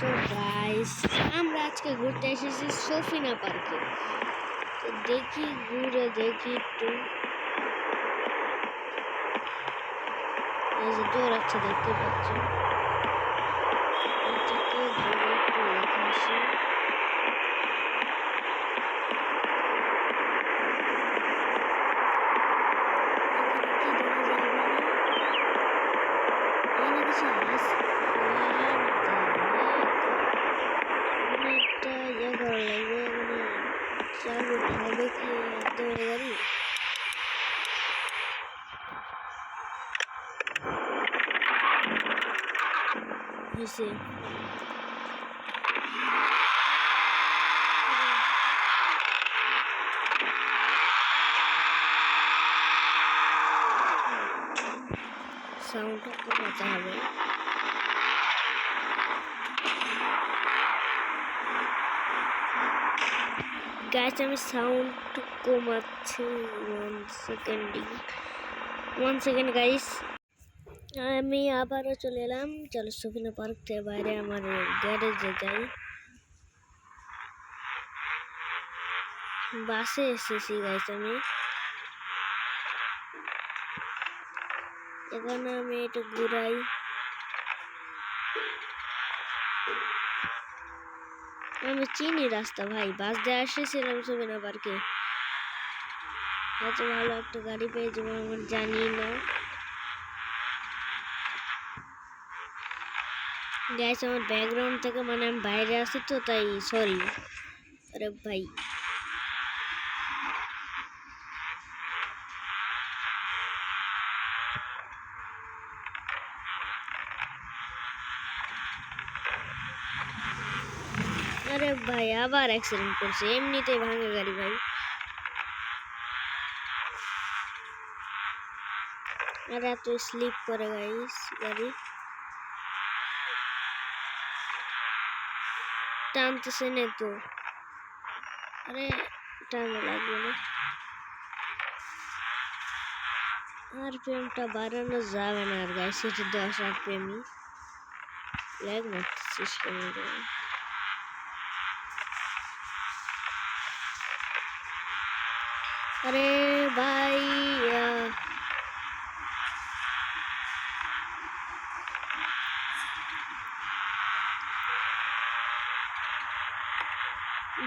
তো গাইস আমরা আজকে ঘুরতে এসেছি সফিনা পার্কে। তো দেখি ঘুরে দেখি একটু। এই যে দৌড়াচ্ছে দেখতে পাচ্ছ। এটাকে ঘুরে একটু দেখে আসি। হয়েছে সাউন্ডটা কমাতে হবে। গাইস আমি সাউন্ড কমাচ্ছি 1 সেকেন্ড গাইস। আমি আবারও চলে এলাম। চলো সফিনা পার্ক থেকে বাইরে আমার গ্যারেজে যাই। বাসে এসেছি গাইস আমি। এখানে আমি একটু ঘুরাই। আমি চিনি রাস্তা ভাই, বাস দিয়ে এসেছিলাম সফিনা পার্কে। এত ভালো একটা গাড়ি পেয়ে যাবো আমার জানি না। গাইস আমার ব্যাকগ্রাউন্ড থেকে মানে আমি বাইরে আছি তো তাই সরি। আরে ভাই আরে ভাই আবার অ্যাক্সিডেন্ট করছে, এমনিতেই ভাঙা গাড়ি ভাই। আর এত স্লিপ করে গাইস গাড়ি, টানতেছে না তো। আরে টানা লাগবে না, আরপিএমটা বাড়ানো যাবে না আর গাইস। এটা 10 আরপিএমই ল্যাগ মারতেছিস কেন রে? আরে ভাই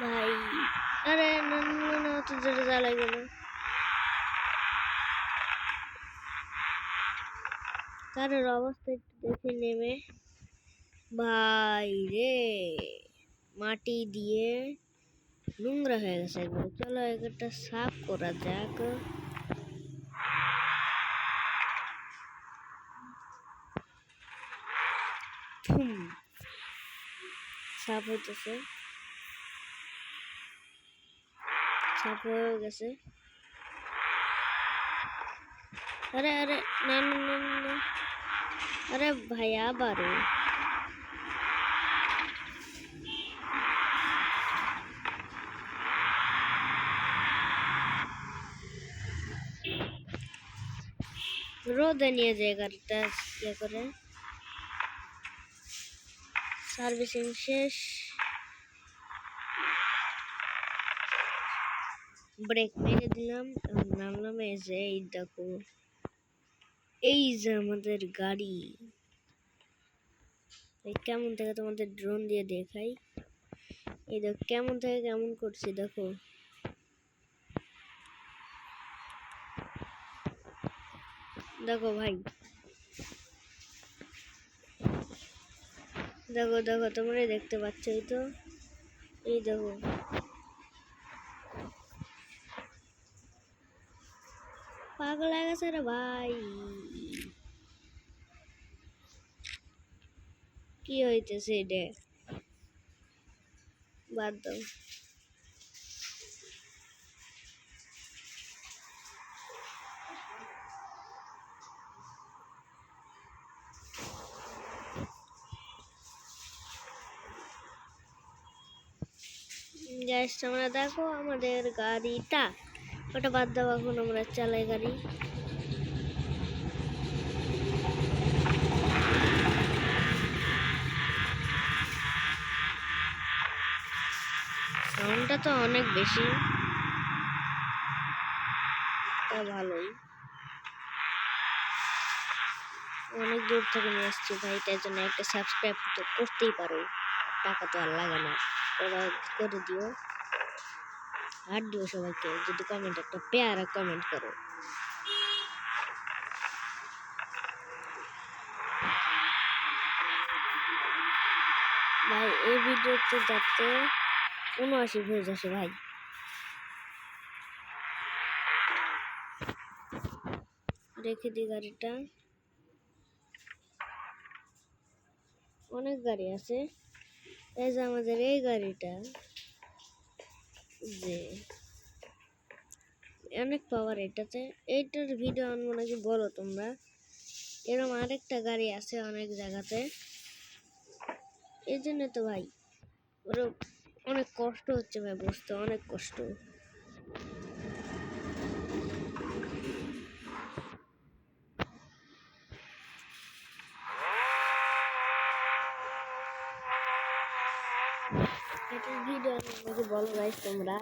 ভাই আরে না না না তো জোরে যা লাগবে না। কারোর অবস্থা একটু দেখে নেমে ভাই রে, মাটি দিয়ে নোংরা হয়ে গেছে একবার। চলো একটা সাফ করা যাক। সাফ হইতেছে, সাফ হয়ে গেছে। আরে আরে না না না না, আরে ভাই আবারও রোদে নিয়ে যায় গাড়িটা। ইয়ে করে সার্ভিসিং শেষ, ব্রেক মেরে দিলাম, নামলাম। এই যে এই দেখো, এই যে আমাদের গাড়ি। কেমন থেকে তোমাদের ড্রোন দিয়ে দেখাই। এই দেখো কেমন থেকে কেমন করছি দেখো। দেখো ভাই, দেখো দেখো তোমরা দেখতে পাচ্ছ। এই তো এই দেখো পাগল হয়ে গেছে রে ভাই। কি হইতেছে এটা? বাদ দাও। গাইস তোমরা দেখো আমাদের গাড়িটা, ওটা বাদ দাও, এখন আমরা চালাই গাড়ি। সাউন্ডটা তো অনেক বেশি, তা ভালোই। অনেক দূর থেকে নিয়ে আসছি ভাই, তাই জন্য একটা সাবস্ক্রাইব তো করতেই পারো, টাকা তো আর লাগে না, করে দিও। আর দিও সবাইকে, যদি কমেন্ট একটা পেয়ারা কমেন্ট করো। ভাই এই ভিডিওতে যাতে 79 ভিউজ আসে ভাই। রেখে দিই গাড়িটা, অনেক গাড়ি আছে। এই যে আমাদের এই গাড়িটা, যে অনেক পাওয়ার এটাতে, এইটার ভিডিও আনবো নাকি বলো তোমরা? এরকম আরেকটা গাড়ি আছে অনেক জায়গাতে, এই জন্য তো ভাই ওরা অনেক কষ্ট হচ্ছে ভাই, বুঝতে অনেক কষ্ট। এটার ভিডিও নাকি বলো গাইস তোমরা,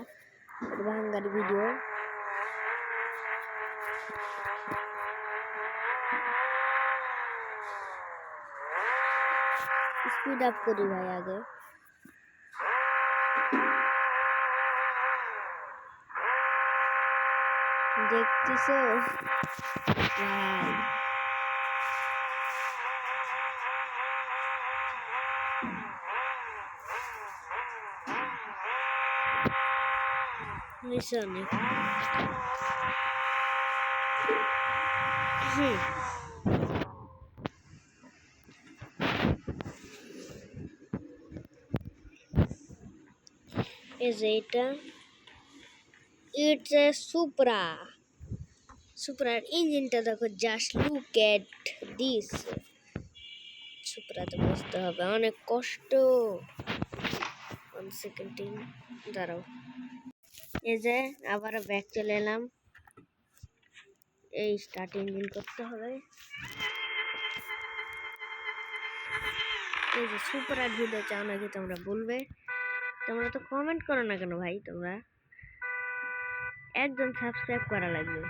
ভাঙ্গার ভিডিও। স্পিড আপ করি ভাই আগে। দেখতেছো ভাই, নিচে অনেক এই যে এটা, ইটস এ সুপ্রার ইঞ্জিনটা দেখো, জাস্ট লুক এট দিস। সুপ্রাতে বসতে হবে, অনেক কষ্ট। 1 সেকেন্ড দাঁড়াও। এই যে আবার ব্যাক চলে এলাম, এই স্টার্ট ইঞ্জিন করতে হবে। এই যে সুপ্রার ভিডিও চাও নাকি তোমরা বলবে, তোমরা তো কমেন্ট করো না কেন ভাই? তোমরা একদম সাবস্ক্রাইব করা লাগবে।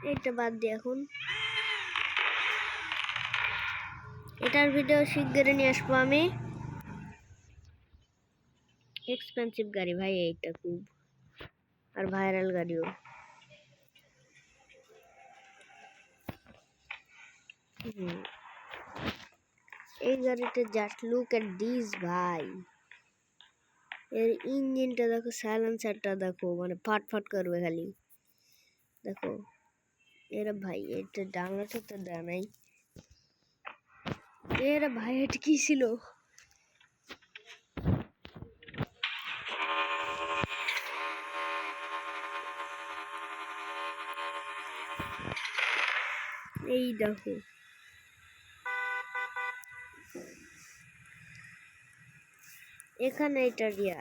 এইটা বাদ দিয়ে এখন এটার ভিডিও শিগগিরই নিয়ে আসবো আমি। এক্সপেন্সিভ গাড়ি ভাই এইটা খুব, আর ভাইরাল গাড়িও। এই গাড়িটা জাস্ট লুক এট দিস ভাই, এর ইঞ্জিনটা দেখো, সাইলেন্সারটা দেখো, মানে ফাট করবে খালি। দেখো এরা ভাই, এটা ডাংলাটা তো দেয় নাই। এরা ভাই এটা কি ছিল? এই দেখো এখানে এটা দিয়া,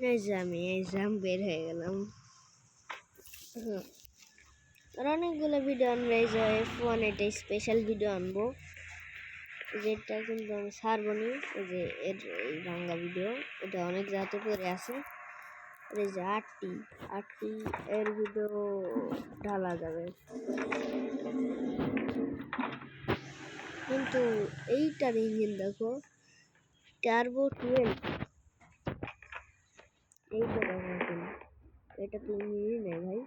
এই যে আমি বের হয়ে গেলাম। আর অনেকগুলো ভিডিও আনবো, এই যে F1 এটা স্পেশাল ভিডিও আনবো, যেটা কিন্তু আমি ছাড়বো নি। এই যে এর এই ভাঙ্গা ভিডিও, এটা অনেক জায়গাতে পড়ে আছে। এই যে 8টি এর ভিডিও ঢালা যাবে, কিন্তু এইটার ইঞ্জিন দেখো, টার্বো 12। এইটা দেখো, এটা তো ইঞ্জিনই নেই ভাই।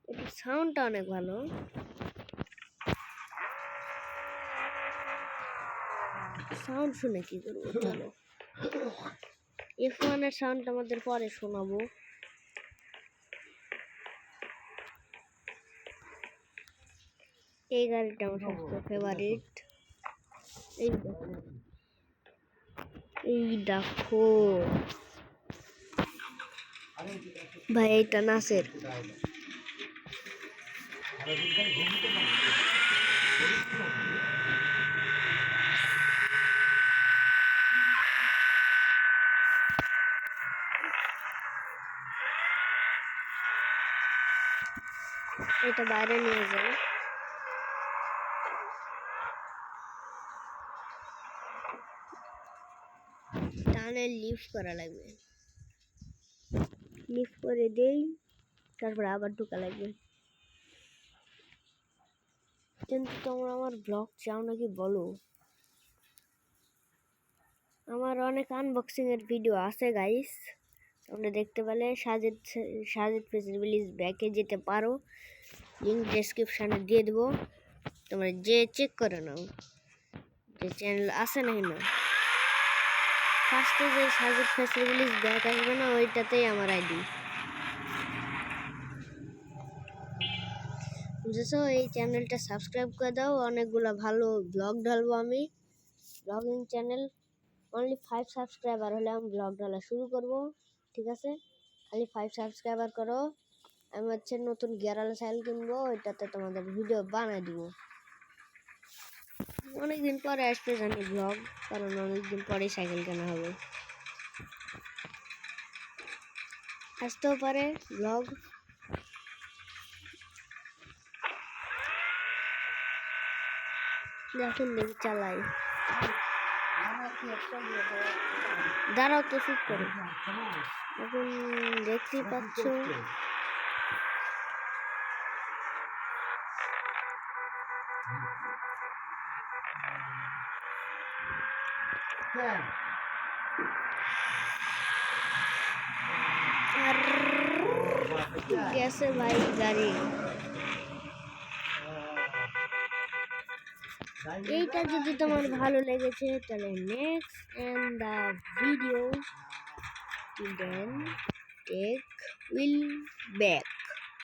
এটা সাউন্ডটা অনেক ভালো। সাউন্ড শুনে কি করবো, চলো F1 এর সাউন্ডটা আমাদের পরে শোনাবো। এই গাড়িটা আমার সবচেয়ে ফেভারিট। এই দেখো ভাই, এইটা নাসের। এটা বাইরে নিয়ে যাই। টানে লিফট করা লাগবে, লিফট করে দেই, তারপর আবার ঢোকা লাগবে। কিন্তু তোমরা আমার ব্লগ চাও নাকি বলো? আমার অনেক আনবক্সিং এর ভিডিও আছে গাইস, তোমরা দেখতে পেলে সাজেদ ফেসিলিটিস ব্যাকে যেতে পারো, লিঙ্ক ডেসক্রিপশনে দিয়ে দেবো, তোমরা যে চেক করে নাও যে চ্যানেল আছে নাকি না। ফার্স্টে যে সাজেদ ফেসিলিটিস ব্যাক আসবে না, ওইটাতেই আমার আইডি। বুঝেছো? এই চ্যানেলটা সাবস্ক্রাইব করে দাও, অনেকগুলো ভালো ব্লগ ঢালবো আমি। ব্লগিং চ্যানেল, অনলি 5 সাবস্ক্রাইবার হলে আমি ব্লগ ঢালা শুরু করব, ঠিক আছে? খালি 5 সাবস্ক্রাইবার করো, আমি হচ্ছে নতুন গিয়ারওয়ালা সাইকেল কিনবো, ওইটাতে তোমাদের ভিডিও বানাই দিব। অনেকদিন পরে আসবে জানি ব্লগ, কারণ অনেকদিন পরেই সাইকেল কেনা হবে। আসতেও পারে ব্লগ। দেখুন দেখি চালাই, দাঁড়াও তো শুট করে। এখন দেখতেই পাচ্ছ আর গেছে ভাই গাড়ি। এইটা যদি তোমার ভালো লেগেছে তাহলে next and the video then take will back.